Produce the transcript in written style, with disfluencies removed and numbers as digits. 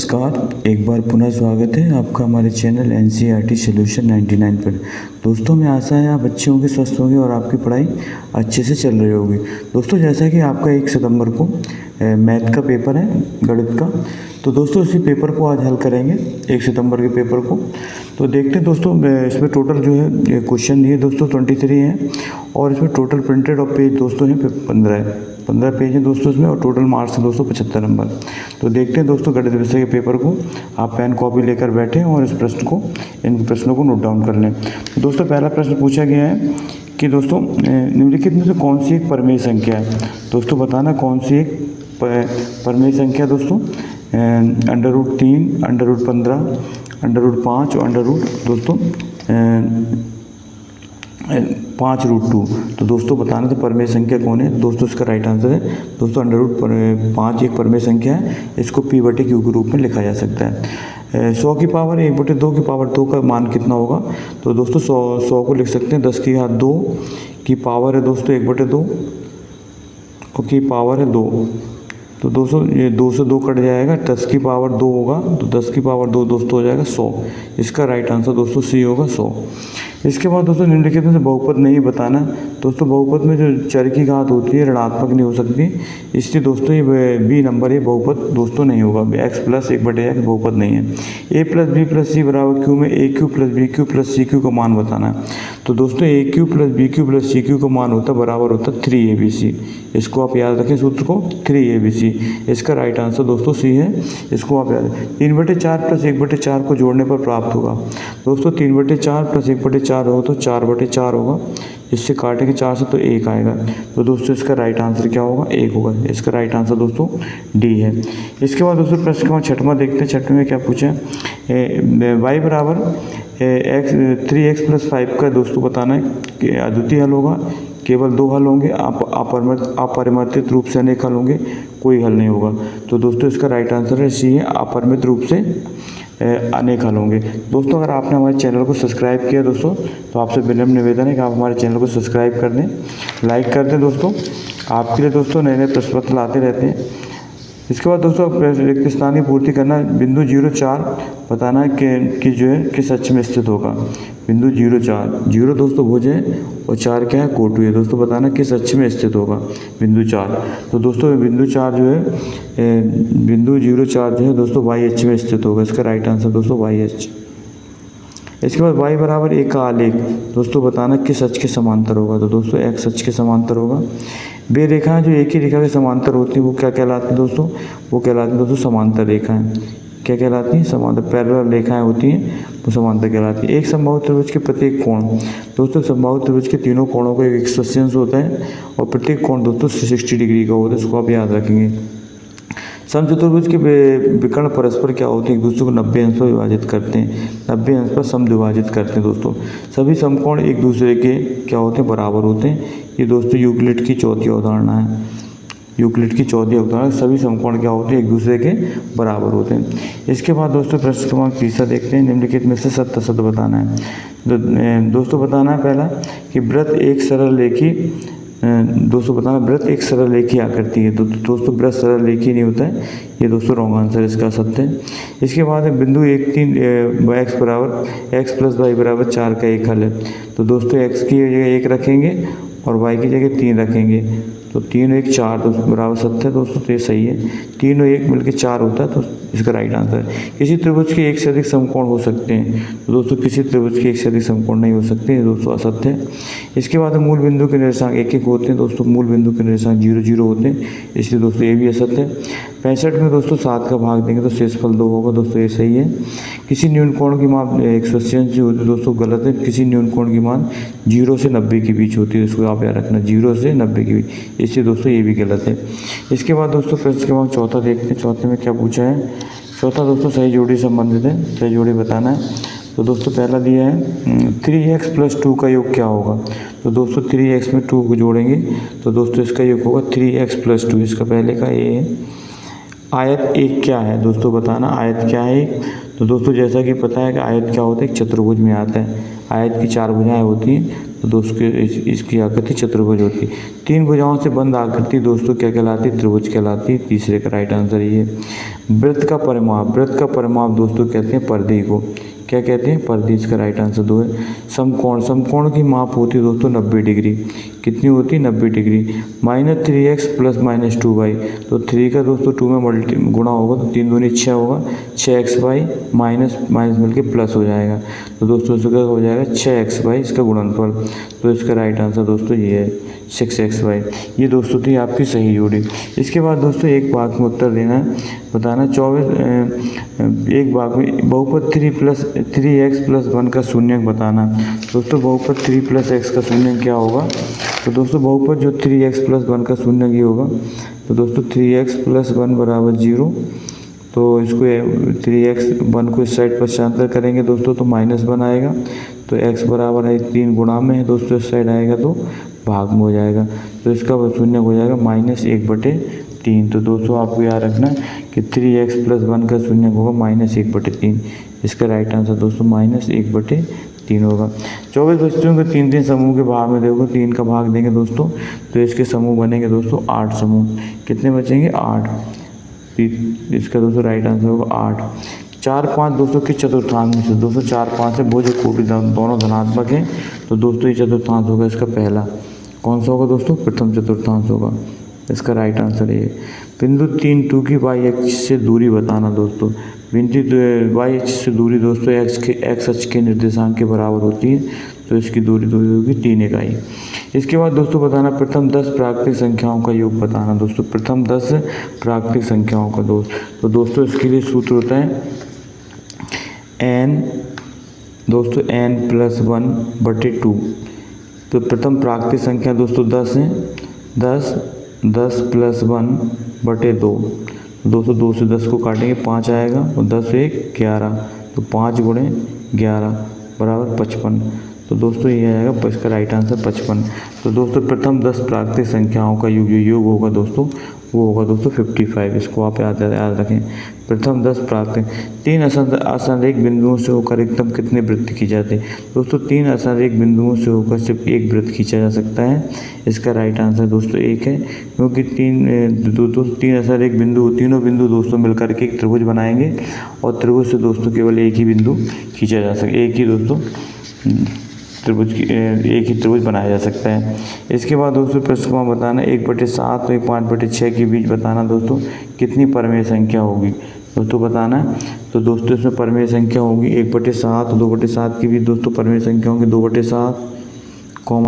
नमस्कार, एक बार पुनः स्वागत है आपका हमारे चैनल एनसीईआरटी सॉल्यूशन 99 पर। दोस्तों, हमें आशा है आप अच्छे होंगे, स्वस्थ होंगे और आपकी पढ़ाई अच्छे से चल रही होगी। दोस्तों, जैसा कि आपका 1 सितंबर को मैथ का पेपर है, गणित का, तो दोस्तों इसी पेपर को आज हल करेंगे, 1 सितंबर के पेपर को। तो देखते हैं दोस्तों, इसमें टोटल जो है क्वेश्चन दिए दोस्तों 23 हैं और इसमें टोटल प्रिंटेड और पेज दोस्तों हैं 15 पेज हैं दोस्तों इसमें, और टोटल मार्क्स है दोस्तों 75 नंबर। तो देखते हैं दोस्तों गणित विषय के पेपर को। आप पेन कॉपी लेकर बैठें और इस इन प्रश्नों को नोट डाउन कर लें। तो दोस्तों पहला प्रश्न पूछा गया है कि दोस्तों निम्नलिखित में से कौन सी एक परिमेय संख्या है। दोस्तों बताना कौन सी एक परिमेय संख्या दोस्तों। √3, √15, √5 और दोस्तों 5√2। तो दोस्तों बताना था परिमेय संख्या कौन है। दोस्तों इसका राइट आंसर है दोस्तों √5 एक परिमेय संख्या है। इसको p/q के रूप में लिखा जा सकता है। 100 की पावर 1/2 की पावर 2 का मान कितना होगा। तो दोस्तों 100 को लिख सकते हैं 10 की घात 2 की पावर है दोस्तों 1/2 और की पावर है 2। तो दोस्तों ये 2 से 2 कट जाएगा, 10 की पावर 2 होगा, तो 10 की पावर 2 दोस्तों हो जाएगा 100। इसका राइट आंसर दोस्तों सी होगा 100। इसके बाद दोस्तों निम्नलिखित में से बहुपद नहीं बताना। दोस्तों बहुपद में जो चर की घात होती है ऋणात्मक नहीं हो सकती, इसलिए दोस्तों ये बी नंबर ये बहुपद दोस्तों नहीं होगा। x + 1/x बहुपद नहीं है। a + b + c = q में aq + bq + cq का मान बताना है। तो दोस्तों aq + bq + cq का मान होता है बराबर होता है 3abc। इसको आप याद रखें सूत्र को, 3abc। इसका राइट आंसर दोस्तों सी है। इसको आप याद 3/4 + 1/4 को जोड़ने पर प्राप्त होगा। दोस्तों 3/4 + 1/4 हो तो 4/4 होगा। इससे काटेंगे 4 से तो 1 आएगा। तो दोस्तों इसका राइट आंसर क्या होगा, 1 होगा। इसका राइट आंसर दोस्तों डी है। इसके बाद दोस्तों प्रश्न के बाद छठवां देखते हैं। छठवें में क्या पूछा है, y = 3x + 5 का दोस्तों बताना है कि अद्वितीय हल होगा, केवल 2 हल होंगे, अपरिवर्तित रूप से अनेक हल होंगे, कोई हल नहीं होगा। तो दोस्तों इसका राइट आंसर है सी है, अपरिमित रूप से अनेक हल होंगे। दोस्तों अगर आपने हमारे चैनल को सब्सक्राइब किया दोस्तों, तो आपसे विनम्र निवेदन है कि आप हमारे चैनल को सब्सक्राइब कर दें, लाइक कर दें। दोस्तों आपके लिए दोस्तों नए प्रश्न पत्र लाते रहते हैं। इसके बाद दोस्तों रिक्त स्थान की पूर्ति करना। बिंदु 0,4 बताना कि जो है किस अक्ष में स्थित होगा। बिंदु 0 दोस्तों भुज है और 4 क्या है, कोटु है। दोस्तों बताना किस अक्ष में स्थित होगा बिंदु 4। तो दोस्तों बिंदु 0,4 जो है दोस्तों y अक्ष में स्थित होगा। इसका राइट आंसर दोस्तों y अक्ष। इसके बाद y = 1 का आलेख दोस्तों बताना किस अक्ष के समांतर होगा। तो दोस्तों x अक्ष के समांतर होगा। वे रेखाएं जो एक ही रेखा के समांतर होती हैं वो क्या कहलाती हैं दोस्तों, वो कहलाती हैं दोस्तों समांतर रेखाएं। क्या कहलाती हैं, समांतर। पैरेलल रेखाएं होती हैं वो समांतर कहलाती है। एक समबाहु त्रिभुज के प्रत्येक कोण दोस्तों, समबाहु त्रिभुज के तीनों कोणों का एक 180 अंश होता है और प्रत्येक कोण दोस्तों 60 डिग्री का होता है। इसको आप याद रखेंगे। समचतुर्भुज के विकर्ण परस्पर क्या होते हैं, एक दूसरे को 90 अंश पर विभाजित करते हैं, 90 अंश पर समद्विभाजित करते हैं। दोस्तों सभी समकोण एक दूसरे के क्या होते हैं, बराबर होते हैं। ये दोस्तों यूक्लिड की चौथी अवधारणा है। यूक्लिड की चौथी अवधारणा, सभी समकोण क्या होते हैं, एक दूसरे के बराबर होते हैं। इसके बाद दोस्तों प्रश्न क्रमांक 3 देखते हैं। निम्नलिखित में से सत्य सत्य बताना है। दोस्तों बताना है पहला कि व्रत एक सरल रेखी दोस्तों बताना वृत्त एक सरल रेखी आकृति है। तो दोस्तों वृत्त सरल रेखी नहीं होता है, ये दोस्तों रॉन्ग आंसर इसका सत्य है। इसके बाद है बिंदु 1, 3 x + y = 4 का एक हल है। तो दोस्तों x की जगह 1 रखेंगे और y की जगह 3 रखेंगे, तो 3 और 1 4 दोस्तों बराबर सत्य है। दोस्तों तो ये सही है, 3 और 1 मिलकर 4 होता है, तो इसका राइट आंसर है। किसी त्रिभुज के एक से अधिक समकोण हो सकते हैं। तो दोस्तों किसी त्रिभुज के एक से अधिक समकोण नहीं हो सकते, ये दोस्तों असत्य है। इसके बाद मूल बिंदु के निर्देशांक 1-1 होते हैं। दोस्तों मूल बिंदु के निर्देशांक 0-0 होते हैं, इसलिए दोस्तों ये भी असत्य है। 65 में दोस्तों 7 का भाग देंगे तो शेषफल 2 होगा। दोस्तों ये सही है। किसी न्यून कोण की मान 180 अंश होती है, दोस्तों गलत है। किसी न्यून कोण की मान 0 से 90 के बीच होती है, इसको आप याद रखना, 0 से 90 के बीच, इसलिए दोस्तों ये भी गलत है। इसके बाद दोस्तों प्रश्न क्रमांक 4 देखते हैं। चौथे में क्या पूछा है। चौथा दोस्तों सही जोड़ी संबंधित है, सही जोड़ी बताना है। तो दोस्तों पहला दिया है 3x + 2 का योग क्या होगा। तो दोस्तों 3x में 2 को जोड़ेंगे तो दोस्तों इसका योग होगा 3x + 2। इसका पहले का ये है। आयत एक क्या है दोस्तों बताना, आयत क्या है। तो दोस्तों जैसा कि पता है कि आयत क्या होता है, एक चतुर्भुज में आता है। आयत की 4 भुजाएं होती हैं, तो दोस्तों इसकी आकृति चतुर्भुज होती है। 3 भुजाओं से बंद आकृति दोस्तों क्या कहलाती है? त्रिभुज कहलाती है। तीसरे का राइट आंसर ये है। वृत्त का परिमाप दोस्तों कहते हैं परिधि को, क्या कहते हैं? परिधि। इसका राइट आंसर 2 है। समकोण की माप होती है दोस्तों 90 डिग्री। कितनी होती है? 90 डिग्री। -3x प्लस -2y, तो 3 का दोस्तों 2 में गुणा होगा तो 3 दूनी 6 होगा। 6xy माइनस मिलके प्लस हो जाएगा, तो दोस्तों इसका हो जाएगा 6xy इसका गुणनफल। तो इसका राइट आंसर दोस्तों ये है 6xy। ये दोस्तों थी आपकी सही जोड़ी। इसके बाद दोस्तों एक भाग में उत्तर देना है, बताना 24 एक भाग में बहुपद 3x प्लस 1 का शून्यक बताना। दोस्तों बहुपद 3 प्लस x का शून्यक क्या होगा? तो दोस्तों बहुपद जो 3x प्लस 1 का शून्यक ये होगा। तो दोस्तों 3x प्लस 1 बराबर 0, तो इसको 3x 1 को इस साइड पर शांतर करेंगे दोस्तों तो -1 आएगा। तो x बराबर है 3 गुणा में है दोस्तों, इस साइड आएगा तो भाग में हो जाएगा, तो इसका शून्य हो जाएगा -1/3। तो दोस्तों आपको याद रखना कि 3x प्लस 1 का शून्य होगा -1/3। इसका राइट आंसर दोस्तों -1/3 होगा। 24 बच्चों के 3-3 समूह के भाग में देखो 3 का भाग देंगे दोस्तों, तो इसके समूह बनेंगे दोस्तों 8 समूह। कितने बचेंगे? 8। इसका दोस्तों राइट आंसर होगा 8। 4, 5 दोस्तों के चतुर्थांश में से दोस्तों 4, 5 है भुज कोटि दोनों धनात्मक हैं, तो दोस्तों ये चतुर्थांश होगा इसका पहला। कौन सा होगा दोस्तों? प्रथम चतुर्थांश होगा। इसका राइट आंसर ये। बिंदु 3 2 की y अक्ष से दूरी बताना दोस्तों। बिंदु y अक्ष से दूरी दोस्तों x अक्ष के निर्देशांक के बराबर होती है, तो इसकी दूरी होगी 3 इकाई। इसके बाद दोस्तों बताना प्रथम 10 प्राकृतिक संख्याओं का योग बताना दोस्तों। प्रथम 10 प्राकृतिक संख्याओं का तो दोस्तों इसके लिए सूत्र होता है n दोस्तों n + 1/2। तो प्रथम प्राकृतिक संख्या दोस्तों 10 है। 10 + 1/2। दोस्तों 2 से 10 को काटेंगे 5 आएगा, और 10 से 1 11, तो 5 × 11 = 55। तो दोस्तों ये आएगा इसका राइट आंसर 55। तो दोस्तों प्रथम 10 प्राकृतिक संख्याओं का योग होगा दोस्तों, वो होगा दोस्तों 55। इसको आप याद रखें। प्रथम 10 प्राकृतिक 3 असंरेख बिंदुओं से होकर एकदम कितने वृत्त खींचे जाते हैं? दोस्तों 3 असंरेख बिंदुओं से होकर सिर्फ एक वृत्त खींचा जा सकता है। इसका राइट आंसर दोस्तों 1 है, क्योंकि 3 असंरेख बिंदु, तीनों बिंदु दोस्तों मिलकर के एक त्रिभुज बनाएंगे, और त्रिभुज से दोस्तों केवल एक ही बिंदु खींचा जा सकता है, एक ही दोस्तों एक ही त्रिभुज बनाया जा सकता है। इसके बाद दोस्तों प्रश्न को बताना 1/7 और 5/6 के बीच बताना दोस्तों कितनी परमेय संख्या होगी दोस्तों बताना है। तो दोस्तों इसमें परमेय संख्या होगी 1/7 और 2/7 के बीच दोस्तों परमेय संख्या होंगी 2/7